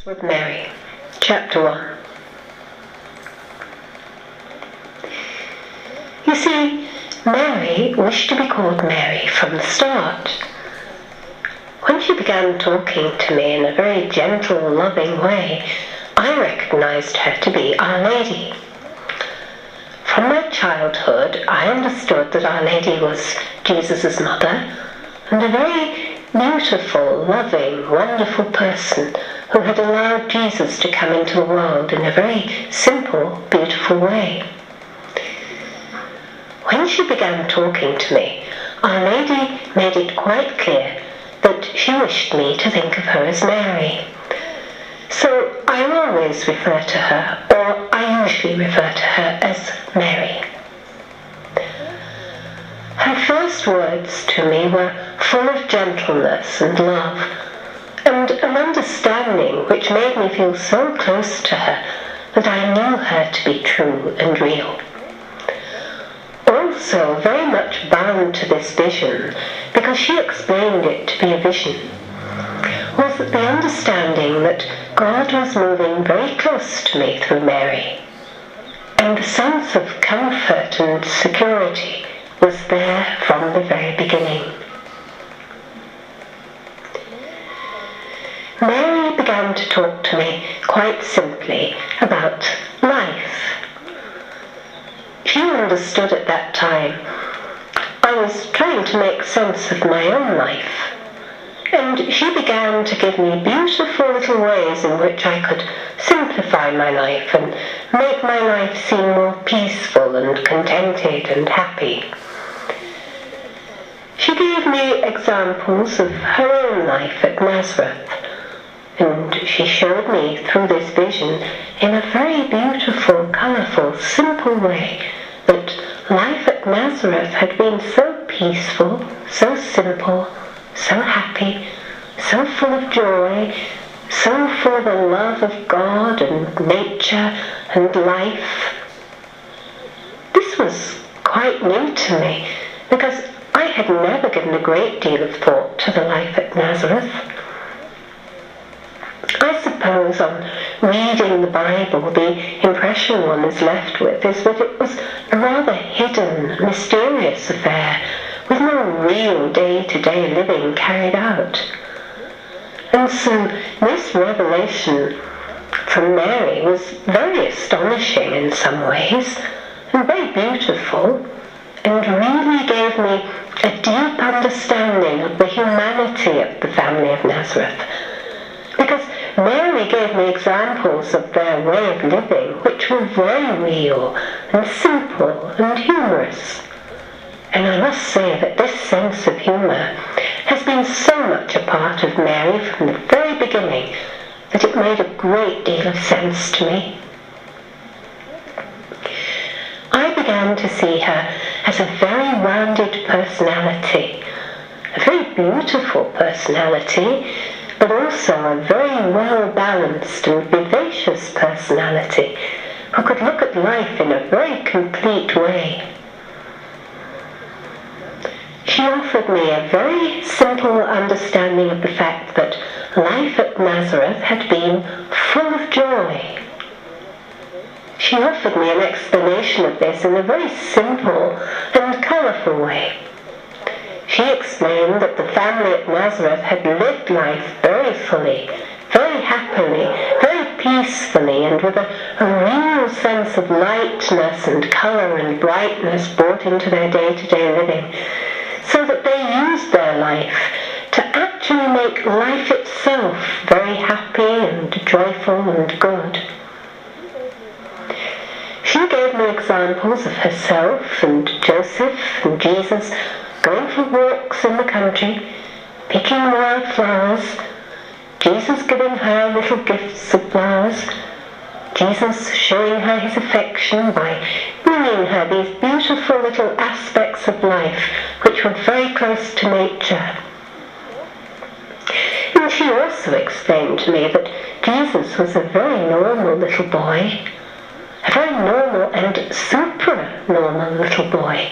With Mary, Chapter 1. You see, Mary wished to be called Mary from the start. When she began talking to me in a very gentle, loving way, I recognized her to be Our Lady. From my childhood, I understood that Our Lady was Jesus' mother and a very beautiful, loving, wonderful person who had allowed Jesus to come into the world in a very simple, beautiful way. When she began talking to me, Our Lady made it quite clear that she wished me to think of her as Mary. So I always refer to her, or I usually refer to her as Mary. Her first words to me were full of gentleness and love, and an understanding which made me feel so close to her that I knew her to be true and real. Also very much bound to this vision, because she explained it to be a vision, was the understanding that God was moving very close to me through Mary, and the sense of comfort and security was there from the very beginning. Mary began to talk to me quite simply about life. She understood at that time I was trying to make sense of my own life, and she began to give me beautiful little ways in which I could simplify my life and make my life seem more peaceful and contented and happy. She gave me examples of her own life at Nazareth, and she showed me through this vision in a very beautiful, colourful, simple way that life at Nazareth had been so peaceful, so simple, so happy, so full of joy, so full of the love of God and nature and life. This was quite new to me, because I had never given a great deal of thought to the life at Nazareth. I suppose on reading the Bible, the impression one is left with is that it was a rather hidden, mysterious affair, with no real day-to-day living carried out. And so this revelation from Mary was very astonishing in some ways, and very beautiful, and really gave me a deep understanding of the humanity of the family of Nazareth. Because Mary gave me examples of their way of living which were very real and simple and humorous. And I must say that this sense of humour has been so much a part of Mary from the very beginning that it made a great deal of sense to me. I began to see her as a very rounded personality, a very beautiful personality, but also a very well-balanced and vivacious personality who could look at life in a very complete way. She offered me a very simple understanding of the fact that life at Nazareth had been full of joy. She offered me an explanation of this in a very simple and colourful way. She explained that the family at Nazareth had lived life very fully, very happily, very peacefully, and with a real sense of lightness and colour and brightness brought into their day-to-day living, so that they used their life to actually make life itself very happy and joyful and good. She gave me examples of herself and Joseph and Jesus going for walks in the country, picking wild flowers, Jesus giving her little gifts of flowers, Jesus showing her his affection by bringing her these beautiful little aspects of life which were very close to nature. And she also explained to me that Jesus was a very normal little boy, a very normal and supra-normal little boy,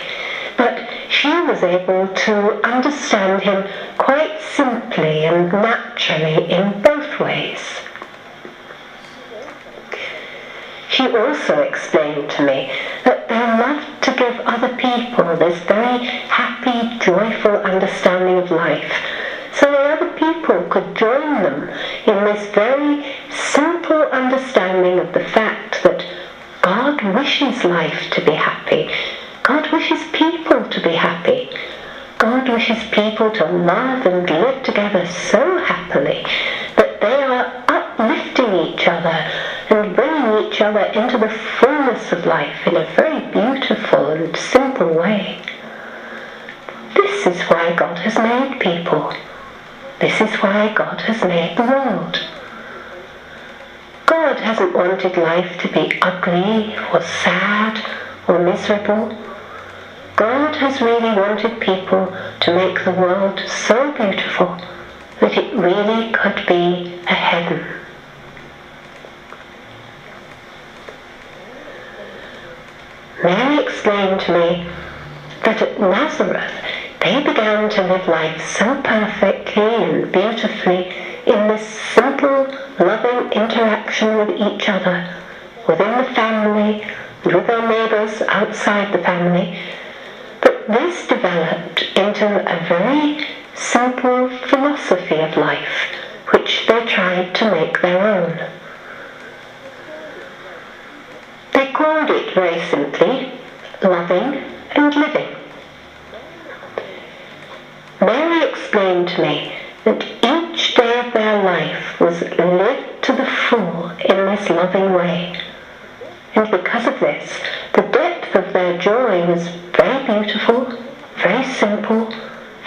but she was able to understand him quite simply and naturally in both ways. She also explained to me that they loved to give other people this very happy, joyful understanding of life, so that other people could join them in this very simple understanding of the fact that God wishes life to be happy. God wishes people to be happy. God wishes people to love and live together so happily that they are uplifting each other and bringing each other into the fullness of life in a very beautiful and simple way. This is why God has made people. This is why God has made the world. God hasn't wanted life to be ugly or sad or miserable. God has really wanted people to make the world so beautiful that it really could be a heaven. Mary explained to me that at Nazareth they began to live life so perfectly and beautifully in this simple, loving interaction with each other, within the family and with their neighbours outside the family, but this developed into a very simple philosophy of life, which they tried to make their own. They called it very simply loving and living. Mary explained to me that each day of their life was lived to the full in this loving way. And because of this, the depth of their joy was very beautiful, very simple,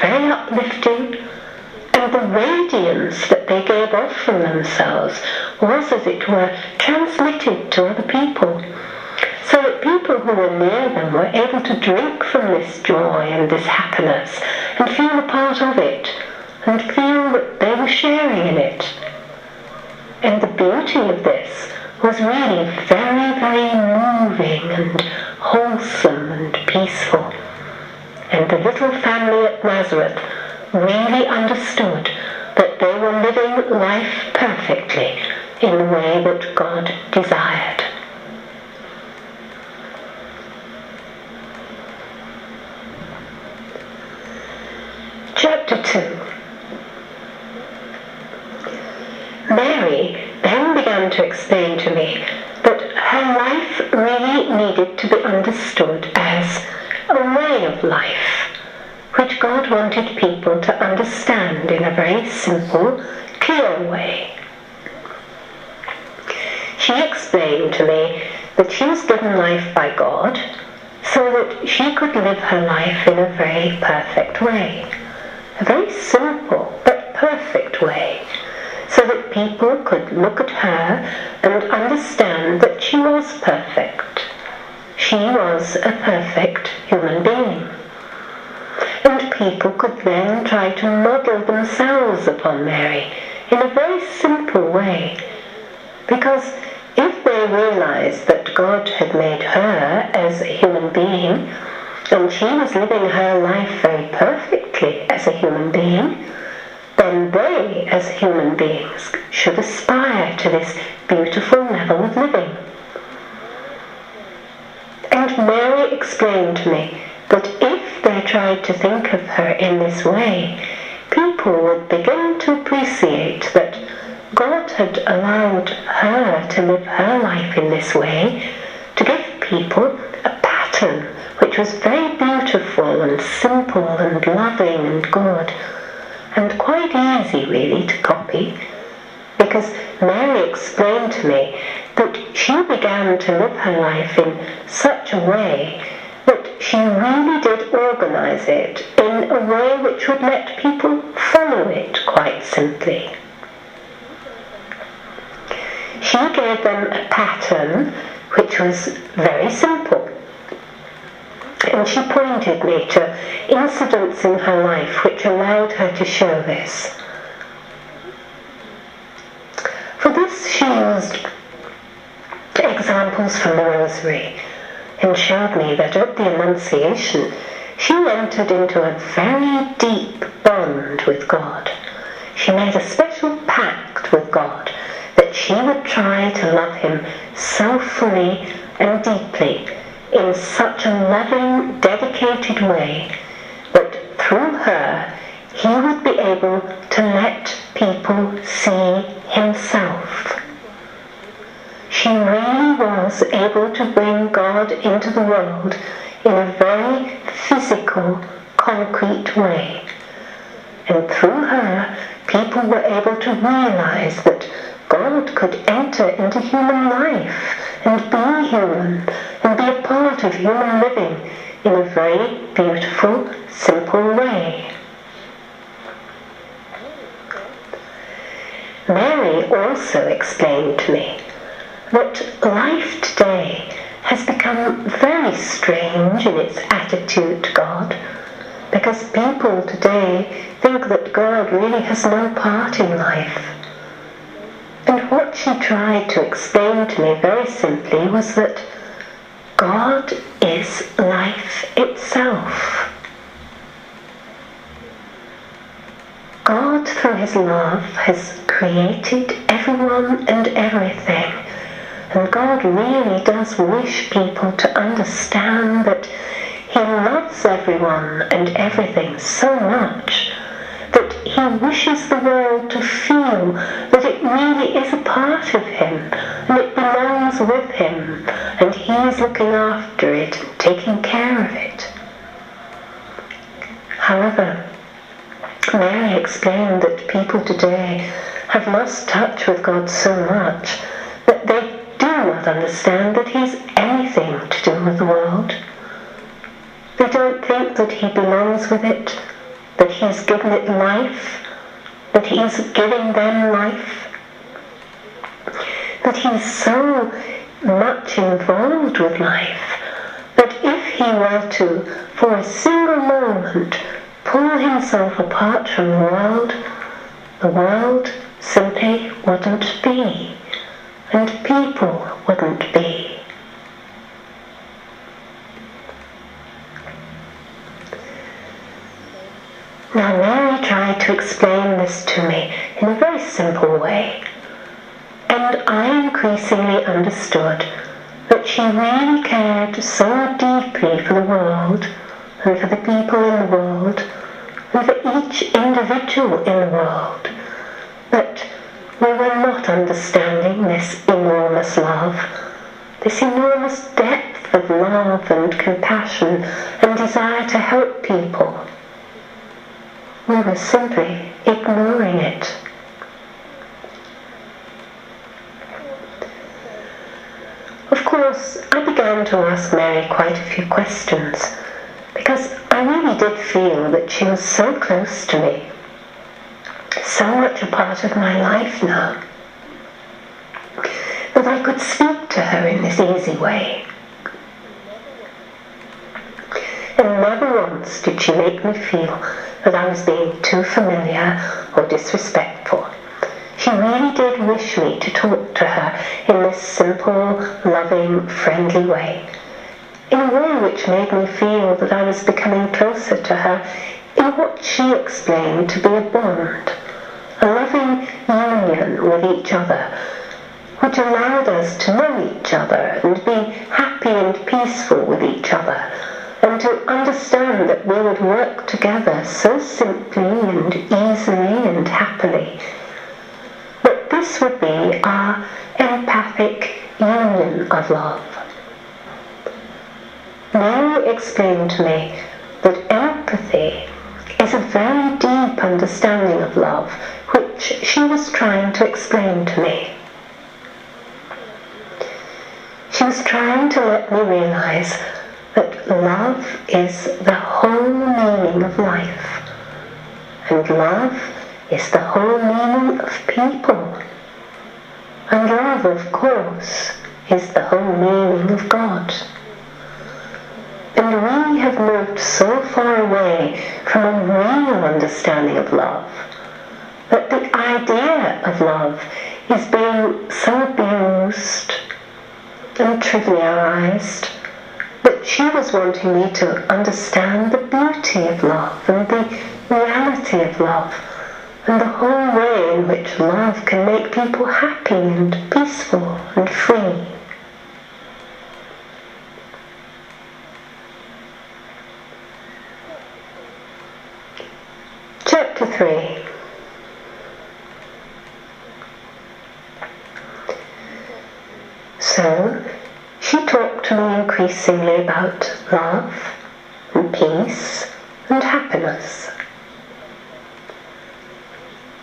very uplifting, and the radiance that they gave off from themselves was, as it were, transmitted to other people, so that people who were near them were able to drink from this joy and this happiness and feel a part of it and feel that they were sharing in it. And the beauty of this was really very, very moving and wholesome and peaceful. And the little family at Nazareth really understood that they were living life perfectly in the way that God desired. Chapter 2. Mary then began to explain to me that her life really needed to be understood as a way of life, which God wanted people to understand in a very simple, clear way. She explained to me that she was given life by God so that she could live her life in a very perfect way, a very simple but perfect way, so that people could look at her and understand that she was perfect. She was a perfect human being. And people could then try to model themselves upon Mary in a very simple way, because if they realized that God had made her as a human being, and she was living her life very perfectly as a human being, then they, as human beings, should aspire to this beautiful level of living. And Mary explained to me that if they tried to think of her in this way, people would begin to appreciate that God had allowed her to live her life in this way, to give people a pattern which was very beautiful and simple and loving and good, and quite easy really to copy, because Mary explained to me that she began to live her life in such a way that she really did organize it in a way which would let people follow it quite simply. She gave them a pattern which was very simple, and she pointed me to incidents in her life which allowed her to show this. For this she used examples from the Rosary and showed me that at the Annunciation she entered into a very deep bond with God. She made a special pact with God that she would try to love him so fully and deeply, in such a loving, dedicated way, that through her he would be able to let people see himself. She really was able to bring God into the world in a very physical, concrete way. And through her, people were able to realize that God could enter into human life and be human and be a part of human living in a very beautiful, simple way. Mary also explained to me that life today has become very strange in its attitude to God, because people today think that God really has no part in life. And what she tried to explain to me very simply was that God is life itself. God, through his love, has created everyone and everything. And God really does wish people to understand that he loves everyone and everything so much that he wishes the world to feel that it really is a part of him and it belongs with him and he is looking after it and taking care of it. However, Mary explained that people today have lost touch with God so much that they do not understand that he's anything to do with the world. They don't think that he belongs with it, that he's given it life, that he's giving them life, that he's so much involved with life that if he were to, for a single moment, pull himself apart from the world simply wouldn't be, and people wouldn't be. Now Mary tried to explain this to me in a very simple way, and I increasingly understood that she really cared so deeply for the world and for the people in the world and for each individual in the world, that we were not understanding this enormous love, this enormous depth of love and compassion and desire to help people. We were simply ignoring it. Of course, I began to ask Mary quite a few questions, because I really did feel that she was so close to me, so much a part of my life now, that I could speak to her in this easy way. And never once did she make me feel that I was being too familiar or disrespectful. She really did wish me to talk to her in this simple, loving, friendly way, in a way which made me feel that I was becoming closer to her in what she explained to be a bond, a loving union with each other, which allowed us to know each other and be happy and peaceful with each other, and to understand that we would work together so simply and easily and happily, that this would be our empathic union of love. Mary explained to me that empathy is a very deep understanding of love, which she was trying to explain to me. She was trying to let me realize that love is the whole meaning of life, and love is the whole meaning of people, and love, of course, is the whole meaning of God. And we have moved so far away from a real understanding of love that the idea of love is being so abused and trivialized, that she was wanting me to understand the beauty of love and the reality of love, and the whole way in which love can make people happy and peaceful and free. Chapter 3. So, she talked to me increasingly about love and peace and happiness.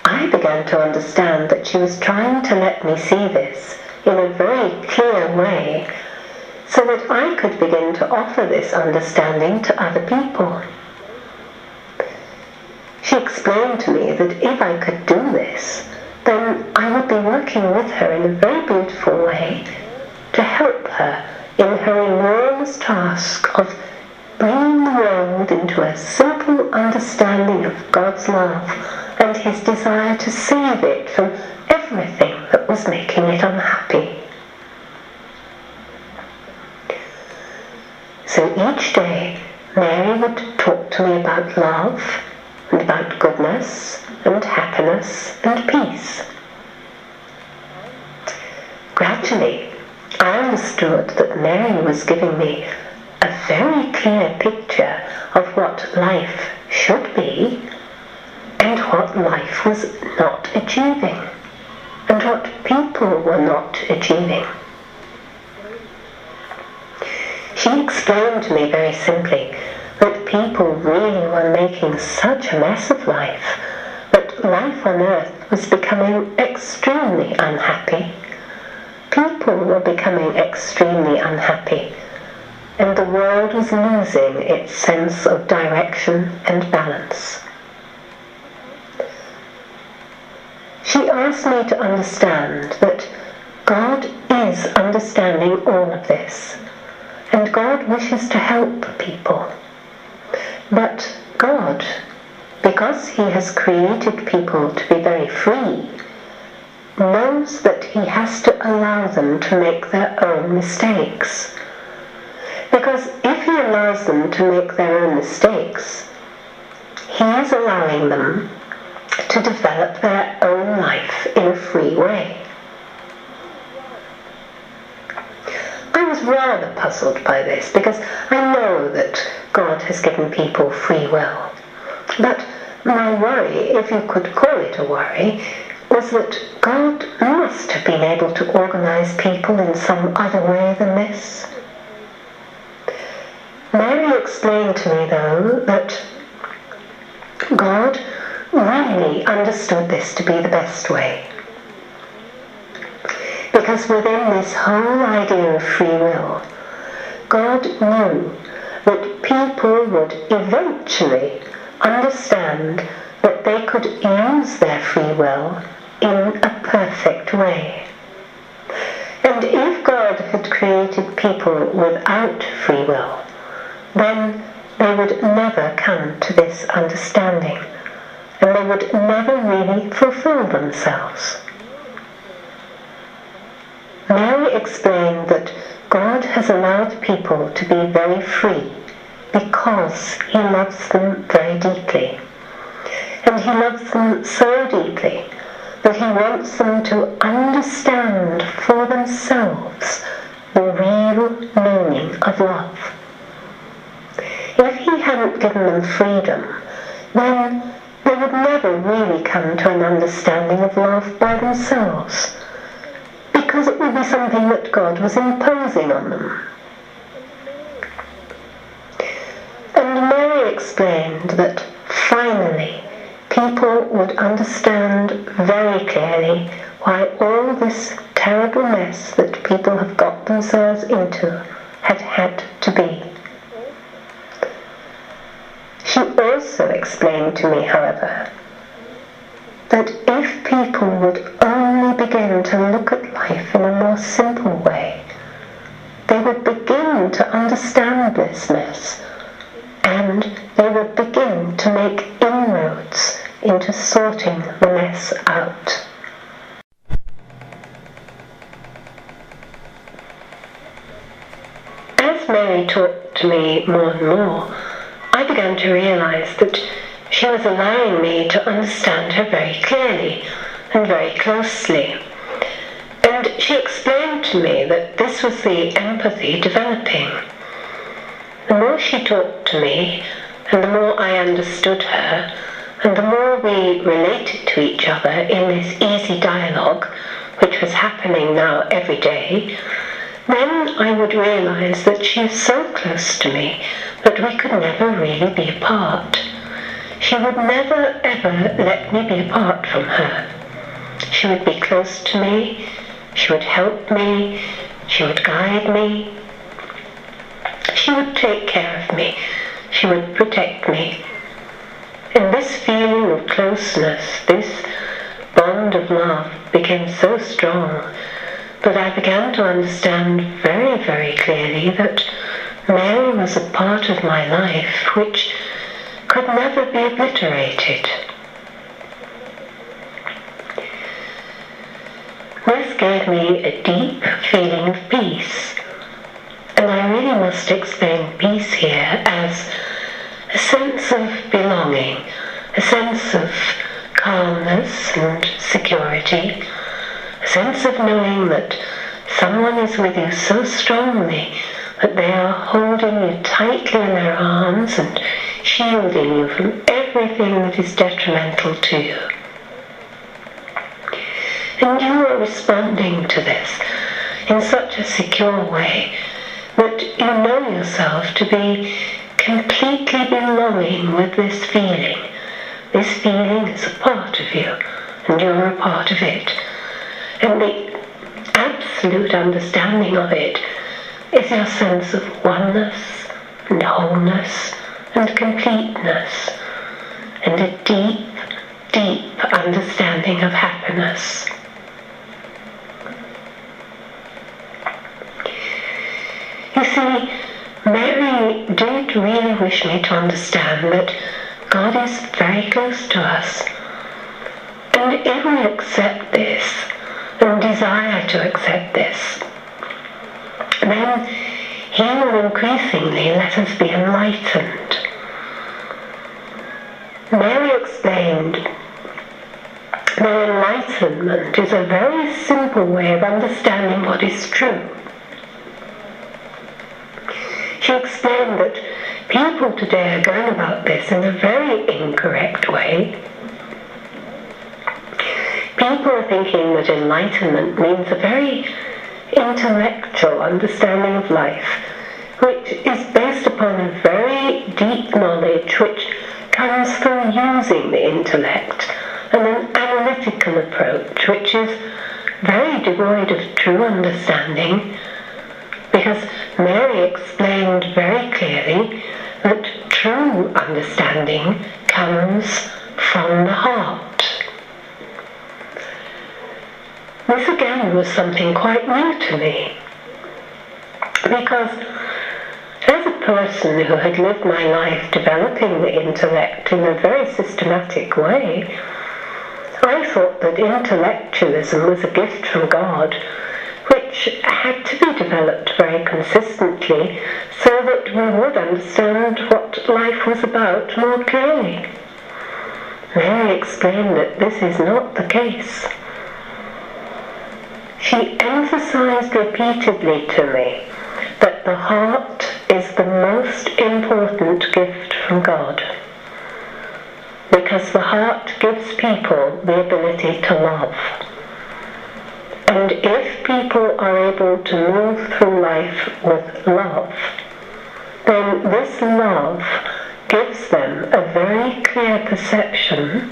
I began to understand that she was trying to let me see this in a very clear way, so that I could begin to offer this understanding to other people. She explained to me that if I could do this, then I would be working with her in a very beautiful way to help her in her enormous task of bringing the world into a simple understanding of God's love and His desire to save it from everything that was making it unhappy. So each day, Mary would talk to me about love and about goodness and happiness and peace. Gradually, I understood that Mary was giving me a very clear picture of what life should be and what life was not achieving and what people were not achieving. She explained to me very simply that people really were making such a mess of life that life on earth was becoming extremely unhappy. People were becoming extremely unhappy, and the world was losing its sense of direction and balance. She asked me to understand that God is understanding all of this, and God wishes to help people. But God, because He has created people to be very free, knows that He has to allow them to make their own mistakes. Because if He allows them to make their own mistakes, He is allowing them to develop their own life in a free way. I was rather puzzled by this because I know that God has given people free will. But my worry, if you could call it a worry, was that God must have been able to organize people in some other way than this. Mary explained to me, though, that God really understood this to be the best way. Because within this whole idea of free will, God knew that people would eventually understand that they could use their free will in a perfect way. And if God had created people without free will, then they would never come to this understanding, and they would never really fulfill themselves. Mary explained that God has allowed people to be very free because He loves them very deeply. And He loves them so deeply that He wants them to understand for themselves the real meaning of love. If He hadn't given them freedom, then they would never really come to an understanding of love by themselves, because it would be something that God was imposing on them. And Mary explained that finally people would understand very clearly why all this terrible mess that people have got themselves into had to be. She also explained to me, however, that if people would only begin to look at life in a more simple way, they would begin to understand this mess, and they would begin to make inroads into sorting the mess out. As Mary talked to me more and more, I began to realize that she was allowing me to understand her very clearly and very closely. And she explained to me that this was the empathy developing. The more she talked to me, and the more I understood her, and the more we related to each other in this easy dialogue, which was happening now every day, then I would realize that she is so close to me that we could never really be apart. She would never ever let me be apart from her. She would be close to me, she would help me, she would guide me, she would take care of me, she would protect me. And this feeling of closeness, this bond of love became so strong that I began to understand very, very clearly that Mary was a part of my life which could never be obliterated. This gave me a deep feeling of peace, and I really must explain peace here as a sense of belonging, a sense of calmness and security, a sense of knowing that someone is with you so strongly that they are holding you tightly in their arms and shielding you from everything that is detrimental to you. And you are responding to this in such a secure way that you know yourself to be completely belonging with this feeling. This feeling is a part of you, and you're a part of it. And the absolute understanding of it is your sense of oneness and wholeness and completeness, and a deep, deep understanding of happiness. You see, Mary did really wish me to understand that God is very close to us. And if we accept this, and desire to accept this, then He will increasingly let us be enlightened. Mary explained that enlightenment is a very simple way of understanding what is true. She explained that people today are going about this in a very incorrect way. People are thinking that enlightenment means a very intellectual understanding of life, which is based upon a very deep knowledge which comes from using the intellect, and an analytical approach which is very devoid of true understanding, because Mary explained very clearly that true understanding comes from the heart. This again was something quite new to me, because as a person who had lived my life developing the intellect in a very systematic way, I thought that intellectualism was a gift from God, which had to be developed very consistently so that we would understand what life was about more clearly. Mary explained that this is not the case. She emphasized repeatedly to me that the heart is the most important gift from God, because the heart gives people the ability to love. And if people are able to move through life with love, then this love gives them a very clear perception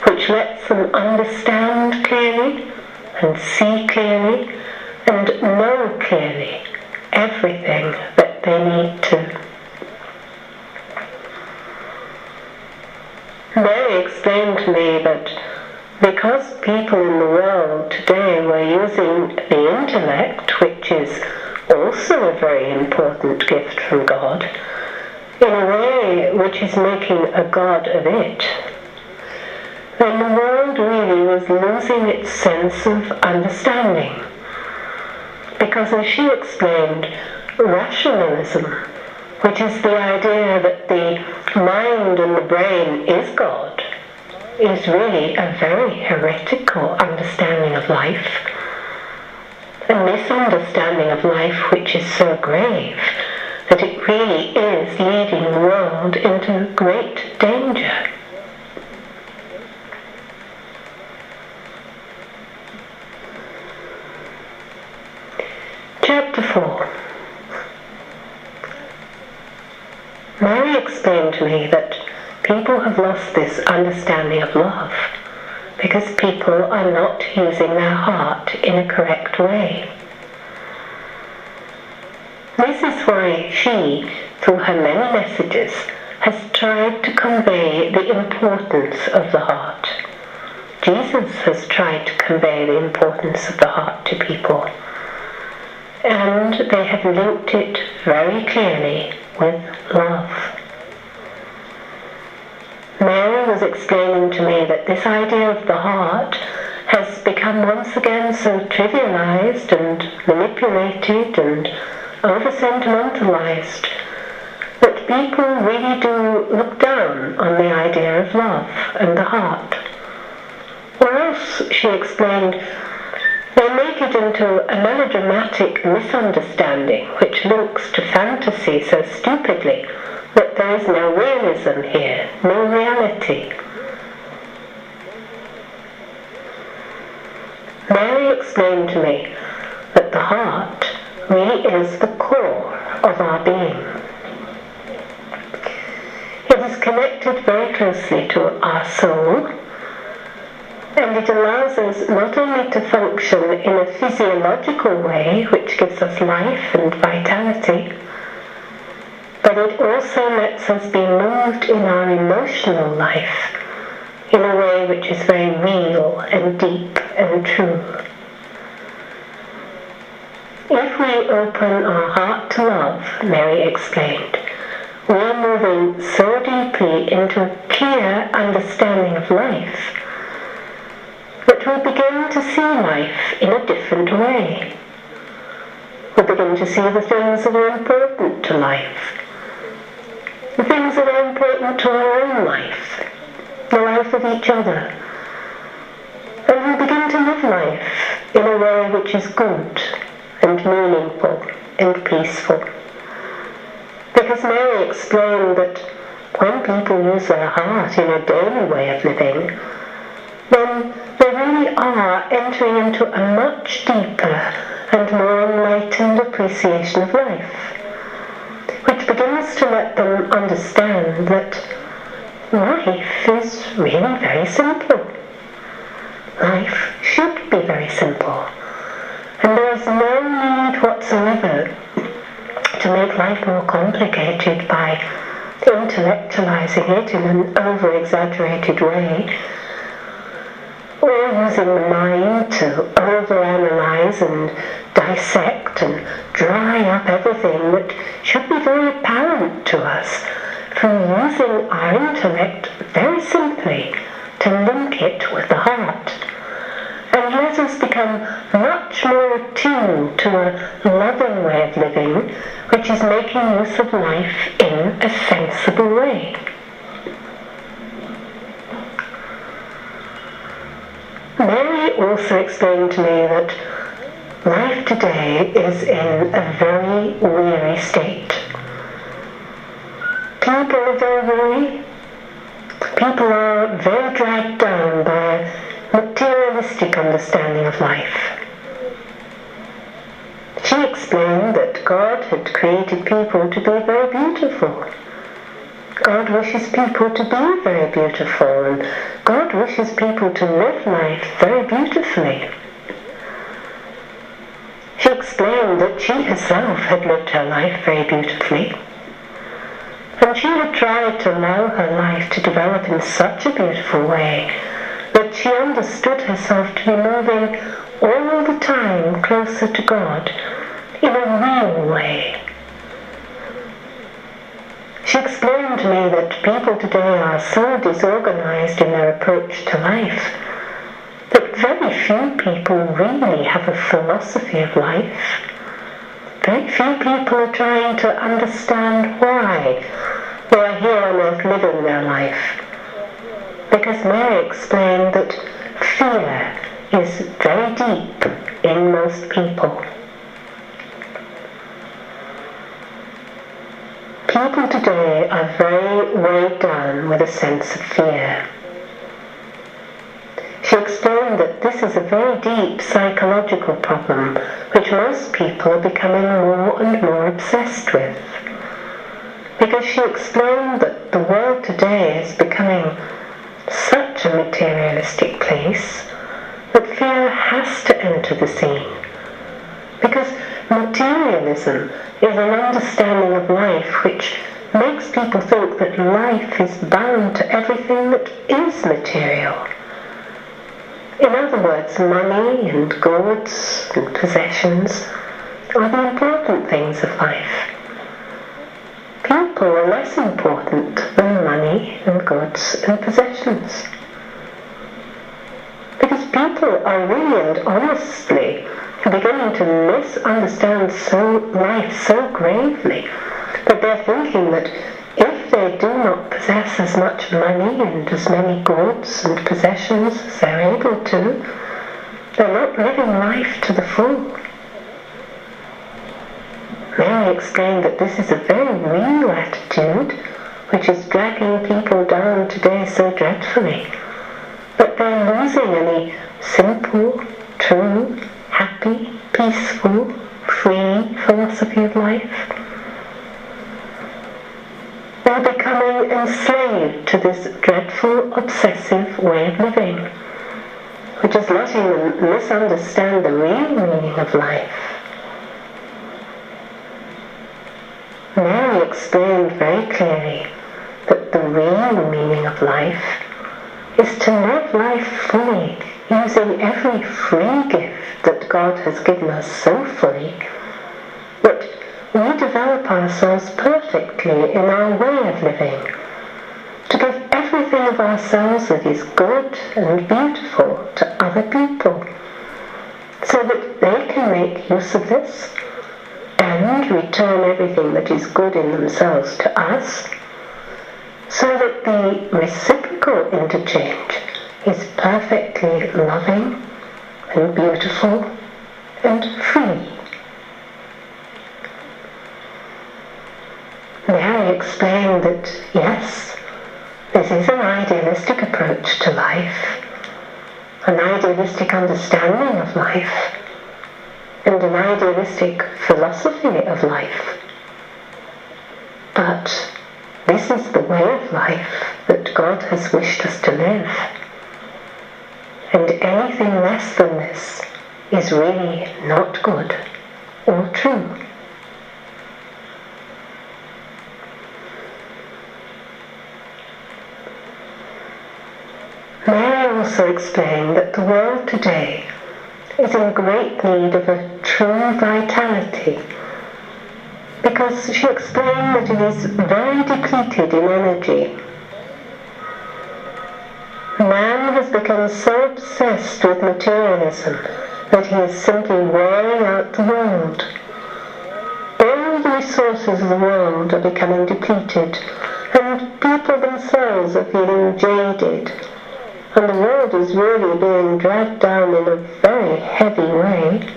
which lets them understand clearly and see clearly and know clearly everything that they need to. Mary explained to me that because people in the world today were using the intellect, which is also a very important gift from God, in a way which is making a god of it, then the world really was losing its sense of understanding. Because as she explained, rationalism which is the idea that the mind and the brain is God, is really a very heretical understanding of life, a misunderstanding of life which is so grave that it really is leading the world into great danger. Chapter 4. Mary explained to me that people have lost this understanding of love because people are not using their heart in a correct way. This is why she, through her many messages, has tried to convey the importance of the heart. Jesus has tried to convey the importance of the heart to people, and they have linked it very clearly with love. Mary was explaining to me that this idea of the heart has become once again so trivialized and manipulated and over-sentimentalized that people really do look down on the idea of love and the heart. Or else, she explained, they make it into a melodramatic misunderstanding which links to fantasy so stupidly that there is no realism here, no reality. Mary explained to me that the heart really is the core of our being. It is connected very closely to our soul, and it allows us not only to function in a physiological way, which gives us life and vitality, but it also lets us be moved in our emotional life in a way which is very real and deep and true. If we open our heart to love, Mary explained, we are moving so deeply into a clear understanding of life that we begin to see life in a different way. We begin to see the things that are important to life, the things that are important to our own life, the life of each other. And we begin to live life in a way which is good and meaningful and peaceful. Because Mary explained that when people use their heart in a daily way of living, then they really are entering into a much deeper and more enlightened appreciation of life, which begins to let them understand that life is really very simple. Life should be very simple. And there is no need whatsoever to make life more complicated by intellectualizing it in an over-exaggerated way, or using the mind to overanalyze and dissect and dry up everything that should be very apparent to us, from using our intellect very simply to link it with the heart. And let us become much more attuned to a loving way of living, which is making use of life in a sensible way. Mary also explained to me that life today is in a very weary state. People are very weary. People are very dragged down by a materialistic understanding of life. She explained that God had created people to be very beautiful. God wishes people to be very beautiful, and God wishes people to live life very beautifully. She explained that she herself had lived her life very beautifully, and she had tried to allow her life to develop in such a beautiful way that she understood herself to be moving all the time closer to God in a real way. She explained to me that people today are so disorganized in their approach to life that very few people really have a philosophy of life. very few people are trying to understand why they are here on earth living their life. Because Mary explained that fear is very deep in most people. People today are very weighed down with a sense of fear. She explained that this is a very deep psychological problem which most people are becoming more and more obsessed with. Because she explained that the world today is becoming such a materialistic place that fear has to enter the scene. Because materialism is an understanding of life which makes people think that life is bound to everything that is material. In other words, money and goods and possessions are the important things of life. People are less important than money and goods and possessions. Because people are really and honestly beginning to misunderstand life so gravely that they're thinking that if they do not possess as much money and as many goods and possessions as they're able to, they're not living life to the full. Mary explained that this is a very real attitude which is dragging people down today so dreadfully, that they're losing any simple, true, happy, peaceful, free philosophy of life. They're becoming enslaved to this dreadful, obsessive way of living, which is letting them misunderstand the real meaning of life. Mary explained very clearly that the real meaning of life is to live life fully, using every free gift that God has given us so fully that we develop ourselves perfectly in our way of living, to give everything of ourselves that is good and beautiful to other people, so that they can make use of this and return everything that is good in themselves to us, so that the reciprocal interchange is perfectly loving and beautiful and free. Mary explained that, yes, this is an idealistic approach to life, an idealistic understanding of life, and an idealistic philosophy of life. But this is the way of life that God has wished us to live. And anything less than this is really not good or true. Mary also explained that the world today is in great need of a true vitality, because she explained that it is very depleted in energy. Man has become so obsessed with materialism that he is simply wearing out the world. All the resources of the world are becoming depleted, and people themselves are feeling jaded, and the world is really being dragged down in a very heavy way.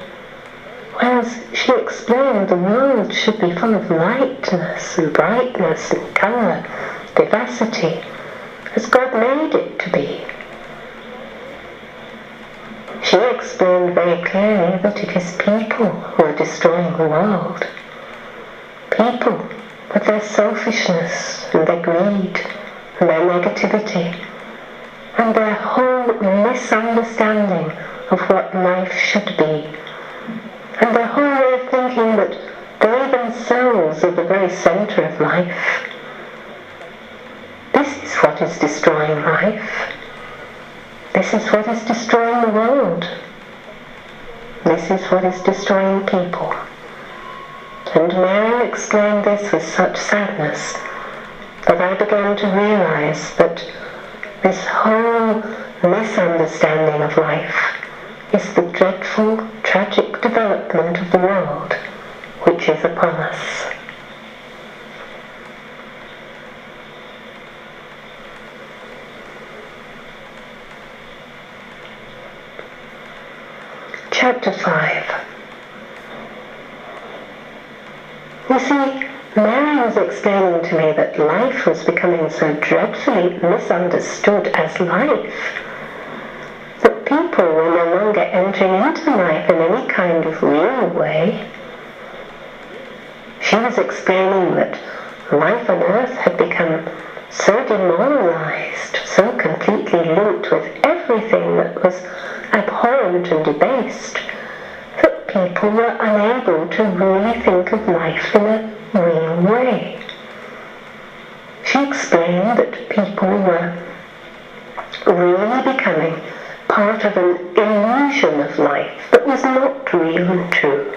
Whereas she explained the world should be full of lightness and brightness and colour, vivacity, as God made it to be. She explained very clearly that it is people who are destroying the world. People with their selfishness and their greed and their negativity and their whole misunderstanding of what life should be, and their whole way of thinking that they themselves are the very centre of life. This is what is destroying life. This is what is destroying the world. This is what is destroying people. And Mary explained this with such sadness that I began to realise that this whole misunderstanding of life is the dreadful, tragic development of the world which is upon us. Chapter 5. You see, Mary was explaining to me that life was becoming so dreadfully misunderstood as life, that people were no longer entering into life in any kind of real way. She was explaining that life on earth had become so demoralized, so completely linked with everything that was abhorrent and debased, that people were unable to really think of life in a real way. She explained that people were really becoming part of an illusion of life that was not real and true,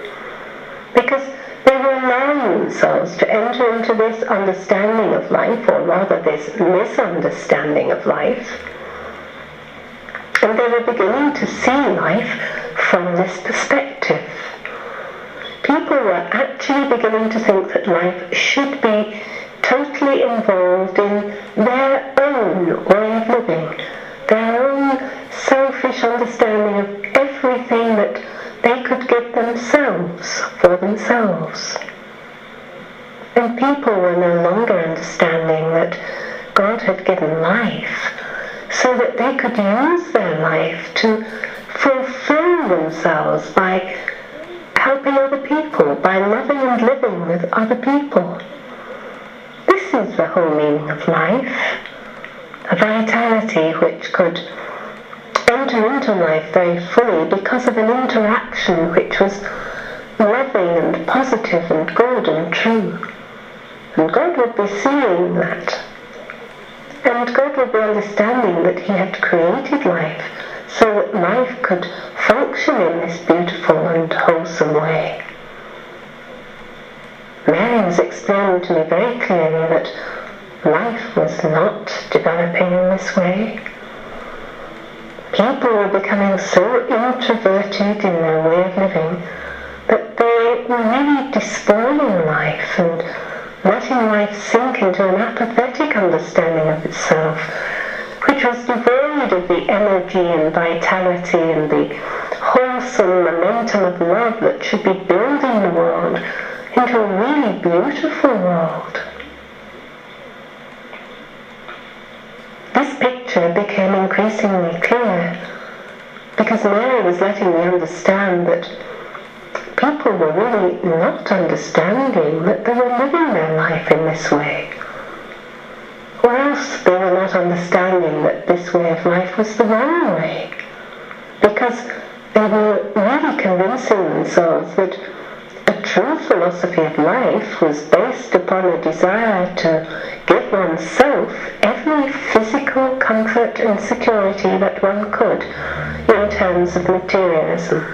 because they were allowing themselves to enter into this understanding of life, or rather this misunderstanding of life, and they were beginning to see life from this perspective. People were actually beginning to think that life should be totally involved in their own way of living, their own selfish understanding of everything that they could give themselves for themselves. And people were no longer understanding that God had given life so that they could use their life to fulfill themselves by helping other people, by loving and living with other people. This is the whole meaning of life, a vitality which could enter into life very fully because of an interaction which was loving and positive and good and true. And God would be seeing that. And God would be understanding that He had created life so that life could function in this beautiful and wholesome way. Mary was explaining to me very clearly that life was not developing in this way. People were becoming so introverted in their way of living that they were really despoiling life and letting life sink into an apathetic understanding of itself, which was devoid of the energy and vitality and the wholesome momentum of love that should be building the world into a really beautiful world. This picture became increasingly clear because Mary was letting me understand that people were really not understanding that they were living their life in this way. Or else they were not understanding that this way of life was the wrong way, because they were really convincing themselves that a true philosophy of life was based upon a desire to give oneself every physical comfort and security that one could in terms of materialism.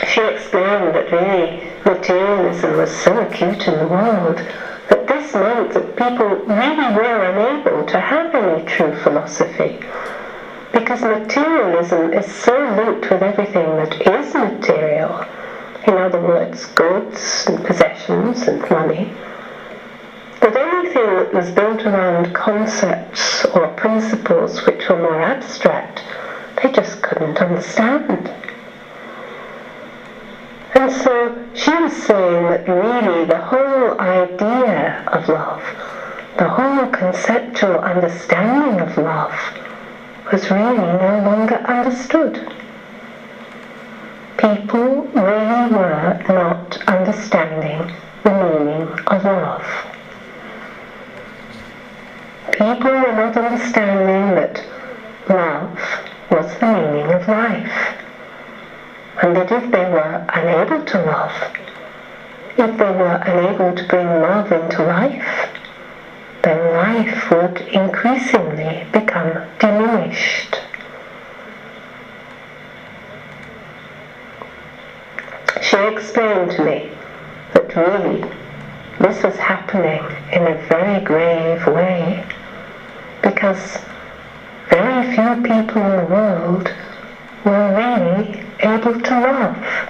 She explained that really materialism was so acute in the world that this meant that people really were unable to have any true philosophy, because materialism is so linked with everything that is material, in other words, goods and possessions and money, that anything that was built around concepts or principles which were more abstract, they just couldn't understand. And so she was saying that really the whole idea of love, the whole conceptual understanding of love, was really no longer understood. People really were not understanding the meaning of love. People were not understanding that love was the meaning of life. And that if they were unable to love, if they were unable to bring love into life, then life would increasingly become diminished. She explained to me that really this was happening in a very grave way, because very few people in the world were really able to love.